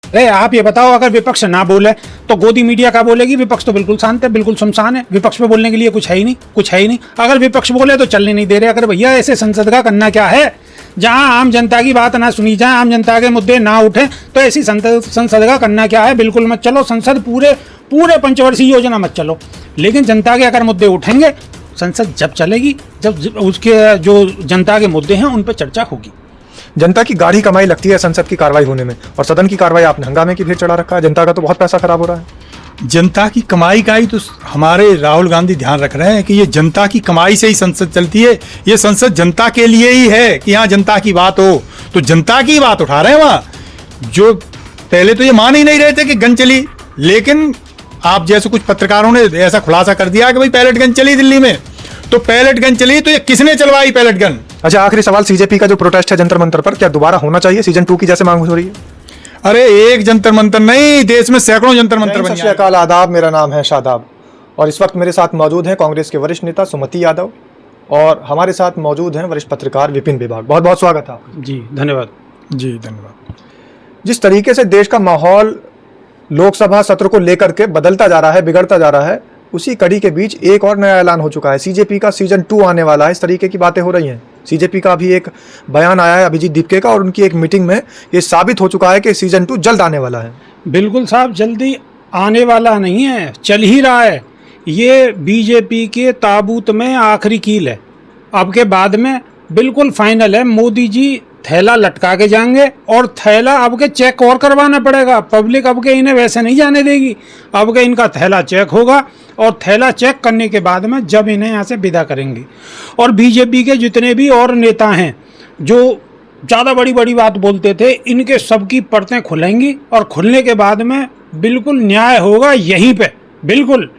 अरे आप ये बताओ, अगर विपक्ष ना बोले तो गोदी मीडिया का बोलेगी? विपक्ष तो बिल्कुल शांत है, बिल्कुल शमशान है, विपक्ष पे बोलने के लिए कुछ है ही नहीं, कुछ है ही नहीं। अगर विपक्ष बोले तो चलने नहीं दे रहे। अगर भैया ऐसे संसद का करना क्या है, जहां आम जनता की बात ना सुनी जाए, आम जनता के मुद्दे ना उठे, तो ऐसी संसद का करना क्या है? बिल्कुल मत चलो संसद, पूरे पंचवर्षीय योजना मत चलो। लेकिन जनता के अगर मुद्दे उठेंगे, संसद जब चलेगी, जब उसके जो जनता के मुद्दे हैं उन पर चर्चा होगी। जनता की गाढ़ी कमाई लगती है संसद की कार्रवाई होने में, और सदन की कार्रवाई आपने हंगामे की भीड़ चढ़ा रखा है। जनता का तो बहुत पैसा खराब हो रहा है। जनता की कमाई का ही तो हमारे राहुल गांधी ध्यान रख रहे हैं कि ये जनता की कमाई से ही संसद चलती है। ये संसद जनता के लिए ही है कि यहाँ जनता की बात हो, तो जनता की बात उठा रहे हैं वहाँ। जो पहले तो ये मान ही नहीं रहे थे कि गन चली, लेकिन आप जैसे कुछ पत्रकारों ने ऐसा खुलासा कर दिया कि भाई पैलेट गन चली दिल्ली में, तो पैलेट गन चली तो ये किसने चलवाई पैलेट गन? अच्छा, आखिरी सवाल, सीजेपी का जो प्रोटेस्ट है जंतर मंतर पर, क्या दोबारा होना चाहिए सीजन 2 की जैसे मांग हो रही है? अरे एक जंतर मंतर नहीं, देश में सैकड़ों जंतर मंतर बन सत श्री आदाब, मेरा नाम है शादाब और इस वक्त मेरे साथ मौजूद हैं कांग्रेस के वरिष्ठ नेता सुमति यादव और हमारे साथ मौजूद हैं वरिष्ठ पत्रकार विपिन विभाग। बहुत बहुत स्वागत है आपका। जी धन्यवाद। जी धन्यवाद। जिस तरीके से देश का माहौल लोकसभा सत्र को लेकर के बदलता जा रहा है, बिगड़ता जा रहा है, उसी कड़ी के बीच एक और नया ऐलान हो चुका है। सीजेपी का सीजन 2 आने वाला है, इस तरीके की बातें हो रही हैं। सीजेपी का अभी एक बयान आया है अभिजीत दीपके का, और उनकी एक मीटिंग में ये साबित हो चुका है कि सीजन 2 जल्द आने वाला है। बिल्कुल साहब, जल्दी आने वाला नहीं है, चल ही रहा है। ये बीजेपी के ताबूत में आखिरी कील है। अब के बाद में बिल्कुल फाइनल है। मोदी जी थैला लटका के जाएंगे और थैला अब के चेक और करवाना पड़ेगा। पब्लिक अब के इन्हें वैसे नहीं जाने देगी। अब के इनका थैला चेक होगा और थैला चेक करने के बाद में जब इन्हें यहाँ से विदा करेंगे। और बीजेपी के जितने भी और नेता हैं जो ज़्यादा बड़ी बड़ी बात बोलते थे, इनके सबकी परतें खुलेंगी और खुलने के बाद में बिल्कुल न्याय होगा यहीं पे। बिल्कुल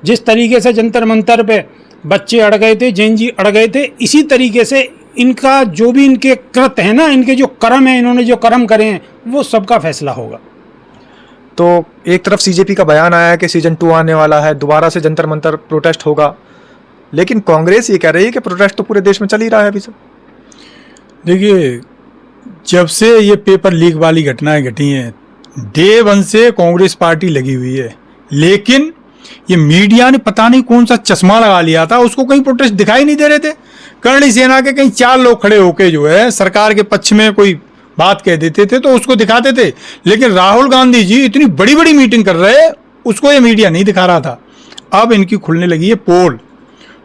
जिस तरीके से जंतर मंतर पे बच्चे अड़ गए थे, जैन जी अड़ गए थे, इसी तरीके से इनका जो भी इनके कृत्य है ना, इनके जो कर्म है, इन्होंने जो कर्म करे हैं, वो सबका फैसला होगा। तो एक तरफ सीजेपी का बयान आया है कि सीजन 2 आने वाला है, दोबारा से जंतर मंतर प्रोटेस्ट होगा, लेकिन कांग्रेस ये कह रही है कि प्रोटेस्ट तो पूरे देश में चल ही रहा है अभी सब। देखिए, जब से ये पेपर लीक वाली घटनाएं घटी हैं, डे 1 से कांग्रेस पार्टी लगी हुई है, लेकिन ये मीडिया ने पता नहीं कौन सा चश्मा लगा लिया था, उसको कहीं प्रोटेस्ट दिखाई नहीं दे रहे थे। करणी सेना के कहीं 4 लोग खड़े होके जो है सरकार के पक्ष में कोई बात कह देते थे तो उसको दिखाते थे, लेकिन राहुल गांधी जी इतनी बड़ी बड़ी मीटिंग कर रहे, उसको ये मीडिया नहीं दिखा रहा था। अब इनकी खुलने लगी है पोल,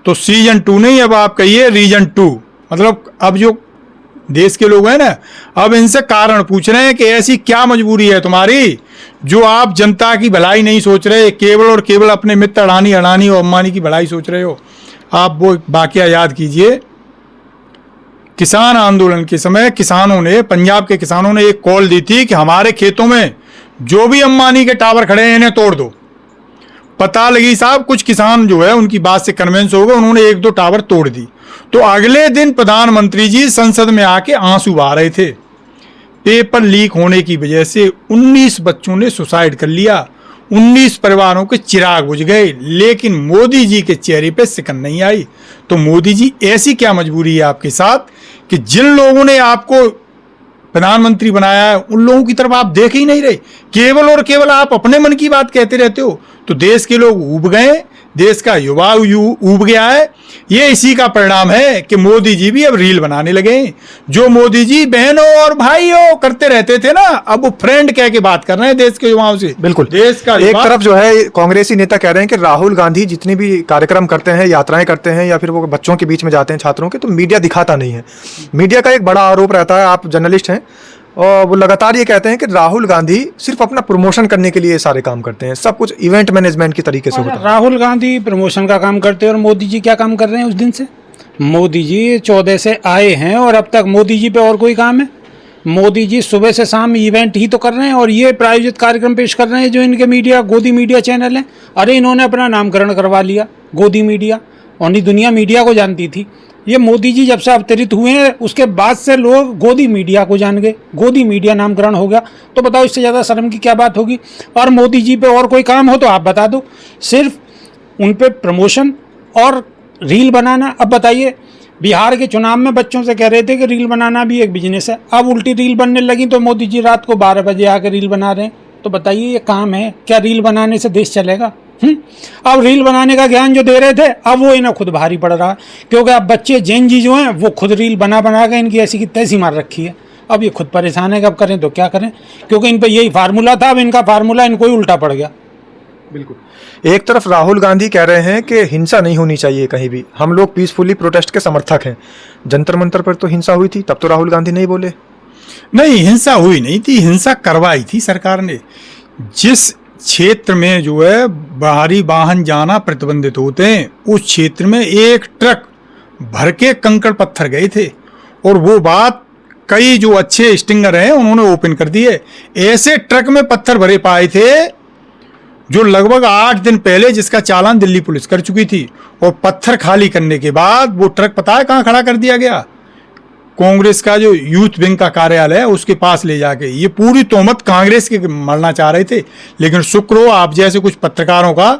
तो सीजन 2 नहीं, अब आप कहिए रीजन 2। मतलब अब जो देश के लोग हैं ना, अब इनसे कारण पूछ रहे हैं कि ऐसी क्या मजबूरी है तुम्हारी जो आप जनता की भलाई नहीं सोच रहे, केवल और केवल अपने मित्र अडानी और अंबानी की भलाई सोच रहे हो। आप वो वाकया याद कीजिए, किसान आंदोलन के समय किसानों ने, पंजाब के किसानों ने एक कॉल दी थी कि हमारे खेतों में जो भी अंबानी के टावर खड़े हैं इन्हें तोड़ दो। पता लगी साहब, कुछ किसान जो है उनकी बात से कन्विंस हो गए, उन्होंने 1-2 टावर तोड़ दी। तो अगले दिन प्रधानमंत्री जी संसद में आके आंसू बहा रहे थे। पेपर लीक होने की वजह से 19 बच्चों ने सुसाइड कर लिया, 19 परिवारों के चिराग बुझ गए, लेकिन मोदी जी के चेहरे पे सिकन नहीं आई। तो मोदी जी, ऐसी क्या मजबूरी है आपके साथ कि जिन लोगों ने आपको प्रधानमंत्री बनाया है उन लोगों की तरफ आप देख ही नहीं रहे, केवल और केवल आप अपने मन की बात कहते रहते हो। तो देश के लोग ऊब गए, देश का युवा ऊब गया है। ये इसी का परिणाम है कि मोदी जी भी अब रील बनाने लगे। जो मोदी जी बहनों और भाइयों करते रहते थे ना, अब वो फ्रेंड कह के बात कर रहे हैं देश के युवाओं से। बिल्कुल, देश का एक तरफ जो है कांग्रेसी नेता कह रहे हैं कि राहुल गांधी जितनी भी कार्यक्रम करते हैं, यात्राएं करते हैं, या फिर वो बच्चों के बीच में जाते हैं, छात्रों के, तो मीडिया दिखाता नहीं है। मीडिया का एक बड़ा आरोप रहता है, आप जर्नलिस्ट हैं, और वो लगातार ये कहते हैं कि राहुल गांधी सिर्फ अपना प्रमोशन करने के लिए ये सारे काम करते हैं, सब कुछ इवेंट मैनेजमेंट की तरीके से होता है। राहुल गांधी प्रमोशन का काम करते हैं और मोदी जी क्या काम कर रहे हैं उस दिन से? मोदी जी 14 से आए हैं और अब तक मोदी जी पे और कोई काम है? मोदी जी सुबह से शाम इवेंट ही तो कर रहे हैं और ये प्रायोजित कार्यक्रम पेश कर रहे हैं जो इनके मीडिया, गोदी मीडिया चैनल हैं। अरे इन्होंने अपना नामकरण करवा लिया गोदी मीडिया, और दुनिया मीडिया को जानती थी। ये मोदी जी जब से अवतरित हुए हैं उसके बाद से लोग गोदी मीडिया को जान गए, गोदी मीडिया नामकरण हो गया। तो बताओ इससे ज़्यादा शर्म की क्या बात होगी? और मोदी जी पे और कोई काम हो तो आप बता दो, सिर्फ उन पे प्रमोशन और रील बनाना। अब बताइए, बिहार के चुनाव में बच्चों से कह रहे थे कि रील बनाना भी एक बिजनेस है, अब उल्टी रील बनने लगी तो मोदी जी रात को 12 बजे आकर रील बना रहे हैं। तो बताइए ये काम है क्या? रील बनाने से देश चलेगा? अब रील बनाने का ज्ञान जो दे रहे थे अब वो इन्हें खुद भारी पड़ रहा है, क्योंकि अब बच्चे जेन जी जो हैं वो खुद रील बना बना के इनकी ऐसी की तैसी मार रखी है। अब ये खुद परेशान है कि अब करें तो क्या करें, क्योंकि इन पर यही फार्मूला था, अब इनका फार्मूला इनको ही उल्टा पड़ गया। बिल्कुल। एक तरफ राहुल गांधी कह रहे हैं कि हिंसा नहीं होनी चाहिए कहीं भी, हम लोग पीसफुली प्रोटेस्ट के समर्थक हैं। जंतर मंतर पर तो हिंसा हुई थी, तब तो राहुल गांधी नहीं बोले। नहीं, हिंसा हुई नहीं थी, हिंसा करवाई थी सरकार ने। जिस क्षेत्र में जो है बाहरी वाहन जाना प्रतिबंधित होते हैं, उस क्षेत्र में एक ट्रक भर के कंकड़ पत्थर गए थे, और वो बात कई जो अच्छे स्टिंगर हैं उन्होंने ओपन कर दिए। ऐसे ट्रक में पत्थर भरे पाए थे जो लगभग 8 दिन पहले जिसका चालान दिल्ली पुलिस कर चुकी थी, और पत्थर खाली करने के बाद वो ट्रक पता है कहाँ खड़ा कर दिया गया? कांग्रेस का जो यूथ विंग का कार्यालय है उसके पास ले जाके। ये पूरी तोहमत कांग्रेस के मरना चाह रहे थे, लेकिन शुक्र हो आप जैसे कुछ पत्रकारों का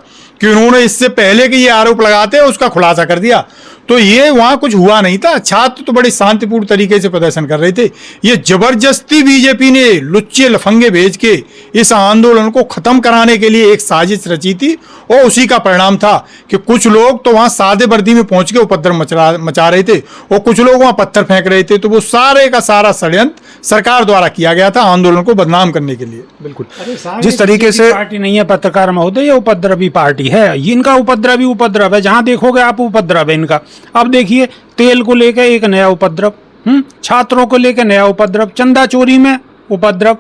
कि उन्होंने इससे पहले कि ये आरोप लगाते उसका खुलासा कर दिया। तो ये वहां कुछ हुआ नहीं था, छात्र तो बड़े शांतिपूर्ण तरीके से प्रदर्शन कर रहे थे। ये जबरदस्ती बीजेपी ने लुच्चे लफंगे भेज के इस आंदोलन को खत्म कराने के लिए एक साजिश रची थी, और उसी का परिणाम था कि कुछ लोग तो वहां सादे वर्दी में पहुंच के उपद्रव मचा रहे थे, और कुछ लोग वहां पत्थर फेंक रहे थे। तो वो सारे का सारा षड्यंत्र सरकार द्वारा किया गया था आंदोलन को बदनाम करने के लिए। बिल्कुल। जिस तरीके से पार्टी नहीं है पत्रकार महोदय, ये उपद्रवी पार्टी है, इनका उपद्रवी उपद्रव है, जहां देखोगे आप उपद्रव है इनका। अब देखिए तेल को लेकर एक नया उपद्रव, छात्रों को लेकर नया उपद्रव, चंदा चोरी में उपद्रव।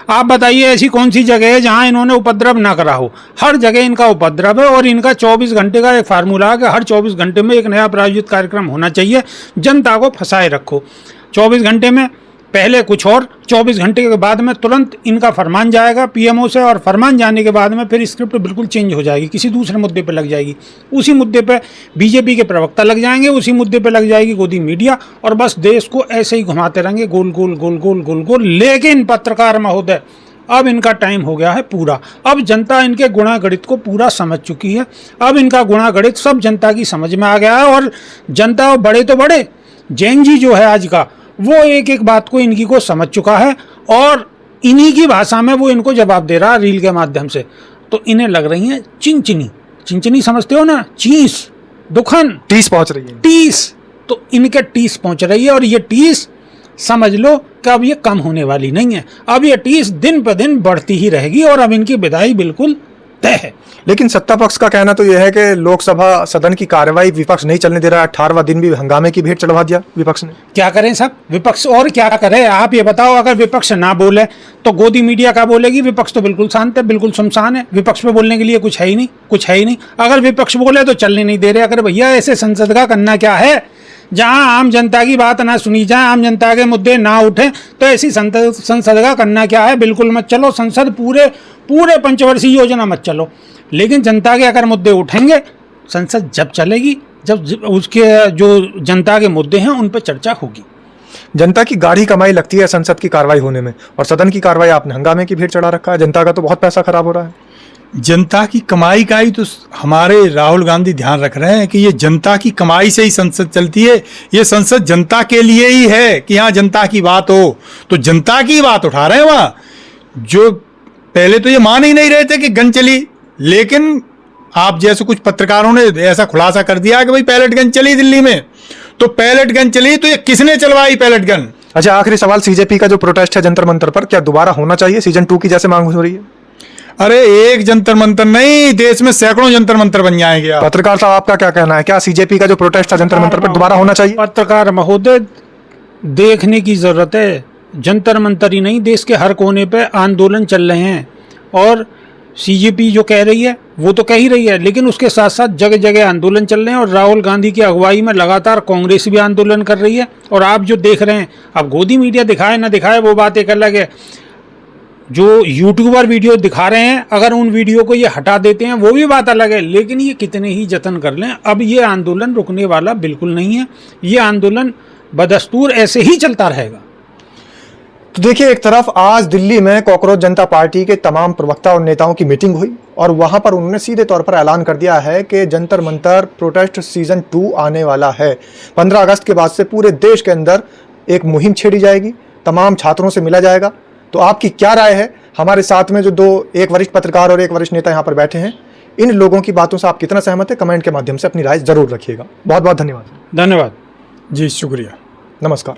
आप बताइए ऐसी कौन सी जगह है जहां इन्होंने उपद्रव ना करा हो? हर जगह इनका उपद्रव है, और इनका 24 घंटे का एक फार्मूला है कि हर 24 घंटे में एक नया प्रायोजित कार्यक्रम होना चाहिए, जनता को फंसाए रखो। 24 घंटे में पहले कुछ और, 24 घंटे के बाद में तुरंत इनका फरमान जाएगा पीएमओ से, और फरमान जाने के बाद में फिर स्क्रिप्ट बिल्कुल चेंज हो जाएगी, किसी दूसरे मुद्दे पे लग जाएगी। उसी मुद्दे पे बीजेपी के प्रवक्ता लग जाएंगे, उसी मुद्दे पे लग जाएगी गोदी मीडिया, और बस देश को ऐसे ही घुमाते रहेंगे गोल गोल गोल गोल गोल गोल। लेकिन पत्रकार महोदय अब इनका टाइम हो गया है पूरा। अब जनता इनके गुणा गणित को पूरा समझ चुकी है। अब इनका गुणा गणित सब जनता की समझ में आ गया है, और जनता बड़े तो बड़े जैन जी जो है आज का, वो एक एक बात को इनकी को समझ चुका है, और इन्हीं की भाषा में वो इनको जवाब दे रहा है रील के माध्यम से। तो इन्हें लग रही है चिंचनी, चिंचनी समझते हो ना, चीस, दुखन, टीस पहुंच रही है। टीस, तो इनके टीस पहुंच रही है, और ये टीस समझ लो कि अब ये कम होने वाली नहीं है। अब ये टीस दिन पर दिन बढ़ती ही रहेगी, और अब इनकी विदाई बिल्कुल तय है। लेकिन सत्ता पक्ष का कहना तो यह है कि लोकसभा सदन की कार्रवाई विपक्ष नहीं चलने दे रहा है। 18वां दिन भी हंगामे की भेंट चढ़वा दिया विपक्ष ने। क्या करें साहब, विपक्ष और क्या करे? आप ये बताओ, अगर विपक्ष ना बोले तो गोदी मीडिया क्या बोलेगी? विपक्ष तो बिल्कुल शांत है, बिल्कुल सुनसान है, विपक्ष पे बोलने के लिए कुछ है ही नहीं, कुछ है ही नहीं। अगर विपक्ष बोले तो चलने नहीं दे रहे। अगर भैया ऐसे संसद का करना क्या है जहां आम जनता की बात ना सुनी जाए, आम जनता के मुद्दे ना उठे, तो ऐसी संसद का करना क्या है? बिल्कुल मत चलो संसद, पूरे पंचवर्षीय योजना मत चलो। लेकिन जनता के अगर मुद्दे उठेंगे, संसद जब चलेगी जब उसके जो जनता के मुद्दे हैं उन पर चर्चा होगी। जनता की गाढ़ी कमाई लगती है संसद की कार्रवाई होने में, और सदन की कार्रवाई आपने हंगामे की भेंट चढ़ा रखा है। जनता का तो बहुत पैसा खराब हो रहा है। जनता की कमाई का ही तो हमारे राहुल गांधी ध्यान रख रहे हैं कि ये जनता की कमाई से ही संसद चलती है। ये संसद जनता के लिए ही है कि यहाँ जनता की बात हो, तो जनता की बात उठा रहे हैं वहाँ। जो पहले तो ये मान ही नहीं रहे थे कि गन चली, लेकिन आप जैसे कुछ पत्रकारों ने ऐसा खुलासा कर दिया कि भाई पैलेट गन चली दिल्ली में। तो पैलेट गन चली तो ये किसने चलवाई पैलेट गन? अच्छा, आखिरी सवाल, सीजेपी का जो प्रोटेस्ट है जंतर मंतर पर, क्या दोबारा होना चाहिए सीजन 2 की जैसे मांग हो रही है? अरे एक जंतर मंतर नहीं, देश में सैकड़ों जंतर मंतर बन जाएंगे। पत्रकार साहब आपका क्या कहना है, क्या सीजेपी का जो प्रोटेस्ट था जंतर मंतर पर दोबारा होना चाहिए? पत्रकार महोदय देखने की जरूरत है, जंतर मंतर ही नहीं, देश के हर कोने पे आंदोलन चल रहे हैं, और सीजेपी जो कह रही है वो तो कह ही रही है, लेकिन उसके साथ साथ जगह जगह आंदोलन चल रहे हैं, और राहुल गांधी की अगुवाई में लगातार कांग्रेस भी आंदोलन कर रही है। और आप जो देख रहे हैं, अब गोदी मीडिया दिखाए ना दिखाए वो बात एक अलग है, जो यूट्यूबर वीडियो दिखा रहे हैं अगर उन वीडियो को ये हटा देते हैं वो भी बात अलग है, लेकिन ये कितने ही जतन कर लें, अब ये आंदोलन रुकने वाला बिल्कुल नहीं है। ये आंदोलन बदस्तूर ऐसे ही चलता रहेगा। तो देखिए, एक तरफ आज दिल्ली में कॉकरोच जनता पार्टी के तमाम प्रवक्ता और नेताओं की मीटिंग हुई और वहां पर उन्होंने सीधे तौर पर ऐलान कर दिया है कि जंतर मंतर प्रोटेस्ट सीजन 2 आने वाला है। 15 अगस्त के बाद से पूरे देश के अंदर एक मुहिम छेड़ी जाएगी, तमाम छात्रों से मिला जाएगा। तो आपकी क्या राय है? हमारे साथ में जो एक वरिष्ठ पत्रकार और एक वरिष्ठ नेता यहाँ पर बैठे हैं, इन लोगों की बातों से आप कितना सहमत है? कमेंट के माध्यम से अपनी राय जरूर रखिएगा। बहुत बहुत धन्यवाद। धन्यवाद। जी शुक्रिया। नमस्कार।